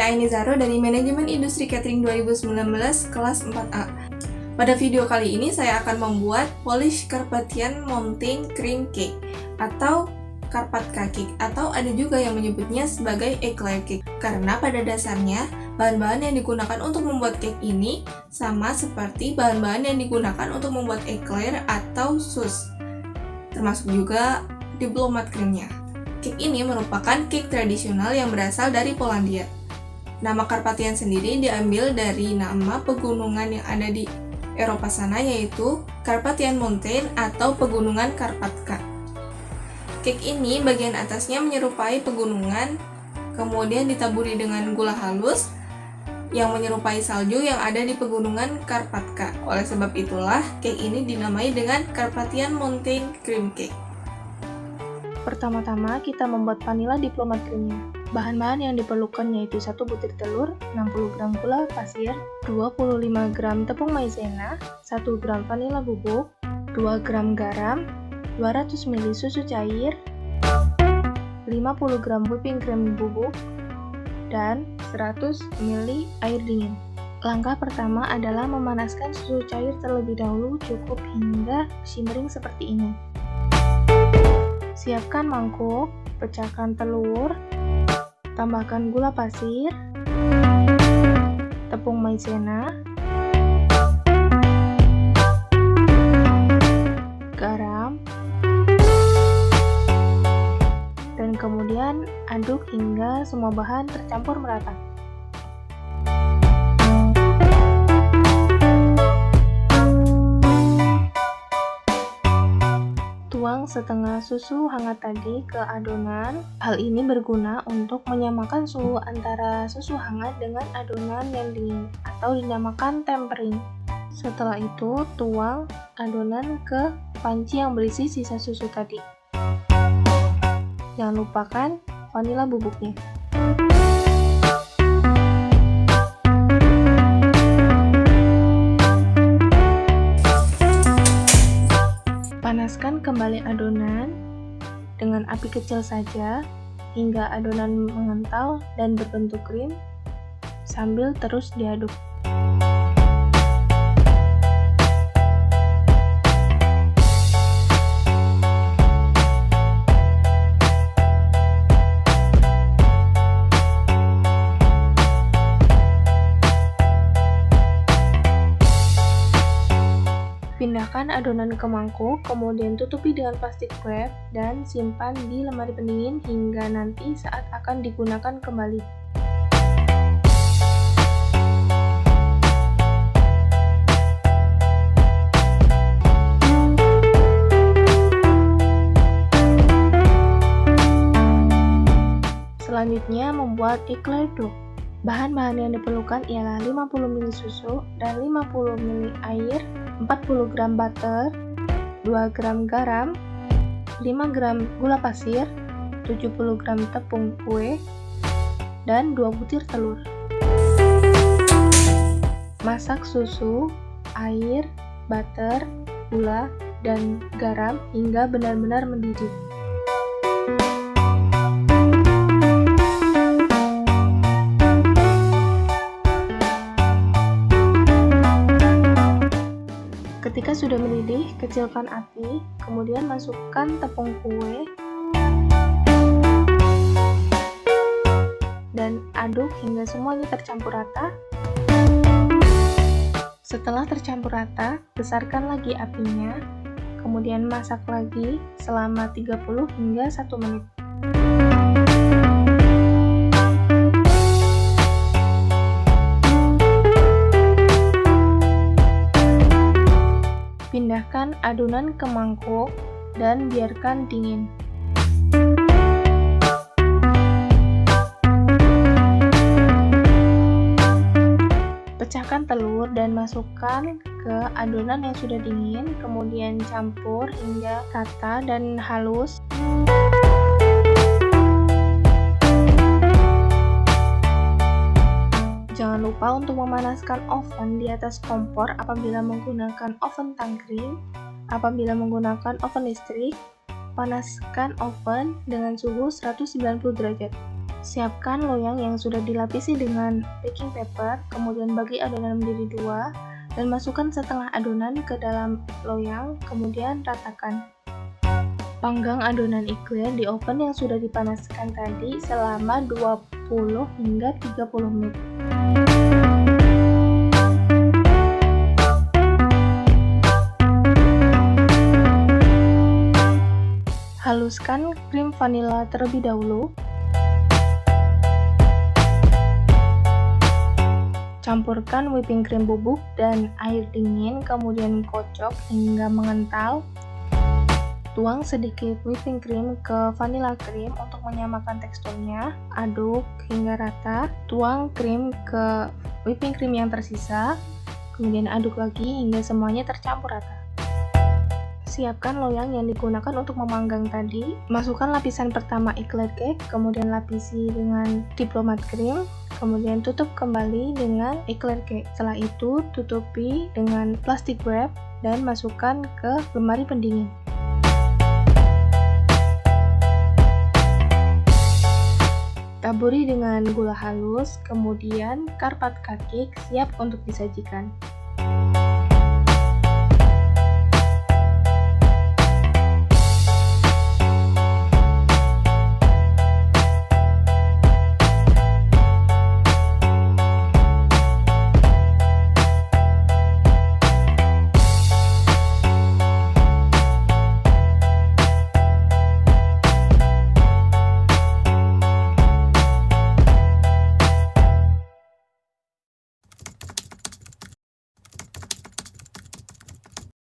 Saya Aini Zaro dari Manajemen Industri Catering 2019 kelas 4A. Pada video kali ini saya akan membuat Polish Carpathian Mountain Cream Cake atau Karpatka Cake, atau ada juga yang menyebutnya sebagai eclair cake. Karena pada dasarnya bahan-bahan yang digunakan untuk membuat cake ini sama seperti bahan-bahan yang digunakan untuk membuat eclair atau sus, termasuk juga diplomat krimnya. Cake ini merupakan cake tradisional yang berasal dari Polandia. Nama Karpathian sendiri diambil dari nama pegunungan yang ada di Eropa sana, yaitu Carpathian Mountain atau Pegunungan Karpatka. Cake ini bagian atasnya menyerupai pegunungan, kemudian ditaburi dengan gula halus yang menyerupai salju yang ada di Pegunungan Karpatka. Oleh sebab itulah cake ini dinamai dengan Carpathian Mountain Cream Cake. Pertama-tama kita membuat vanilla diplomat krimnya. Bahan-bahan yang diperlukan yaitu 1 butir telur, 60 gram gula pasir, 25 gram tepung maizena, 1 gram vanila bubuk, 2 gram garam, 200 ml susu cair, 50 gram whipping cream bubuk, dan 100 ml air dingin. Langkah pertama adalah memanaskan susu cair terlebih dahulu cukup hingga shimmering seperti ini. Siapkan mangkuk, pecahkan telur, tambahkan gula pasir, tepung maizena, garam, dan kemudian aduk hingga semua bahan tercampur merata. Tuang setengah susu hangat tadi ke adonan. Hal ini berguna untuk menyamakan suhu antara susu hangat dengan adonan yang dingin atau dinamakan tempering. Setelah itu, tuang adonan ke panci yang berisi sisa susu tadi. Jangan lupakan vanila bubuknya. Panaskan kembali adonan dengan api kecil saja hingga adonan mengental dan berbentuk krim sambil terus diaduk. Pindahkan adonan ke mangkuk, kemudian tutupi dengan plastik wrap dan simpan di lemari pendingin hingga nanti saat akan digunakan kembali. Selanjutnya membuat eclair dough. Bahan-bahan yang diperlukan ialah 50 ml susu dan 50 ml air, 40 gram butter, 2 gram garam, 5 gram gula pasir, 70 gram tepung kue, dan 2 butir telur. Masak susu, air, butter, gula, dan garam hingga benar-benar mendidih. Ketika sudah mendidih, kecilkan api, kemudian masukkan tepung kue dan aduk hingga semuanya tercampur rata. Setelah tercampur rata, besarkan lagi apinya, kemudian masak lagi selama 30 hingga 1 menit. Pindahkan adonan ke mangkuk dan biarkan dingin. Pecahkan telur dan masukkan ke adonan yang sudah dingin, kemudian campur hingga rata dan halus. Jangan lupa untuk memanaskan oven di atas kompor apabila menggunakan oven tangkring. Apabila menggunakan oven listrik, panaskan oven dengan suhu 190 derajat. Siapkan loyang yang sudah dilapisi dengan baking paper, kemudian bagi adonan menjadi dua, dan masukkan setengah adonan ke dalam loyang, kemudian ratakan. Panggang adonan eclair di oven yang sudah dipanaskan tadi selama 20 hingga 30 menit. Haluskan krim vanila terlebih dahulu. Campurkan whipping cream bubuk dan air dingin, kemudian kocok hingga mengental. Tuang sedikit whipping cream ke vanilla cream untuk menyamakan teksturnya. Aduk hingga rata. Tuang krim ke whipping cream yang tersisa. Kemudian aduk lagi hingga semuanya tercampur rata. Siapkan loyang yang digunakan untuk memanggang tadi. Masukkan lapisan pertama eclair cake, kemudian lapisi dengan diplomat cream, kemudian tutup kembali dengan eclair cake. Setelah itu, tutupi dengan plastik wrap dan masukkan ke lemari pendingin. Taburi dengan gula halus, kemudian karpat cake siap untuk disajikan.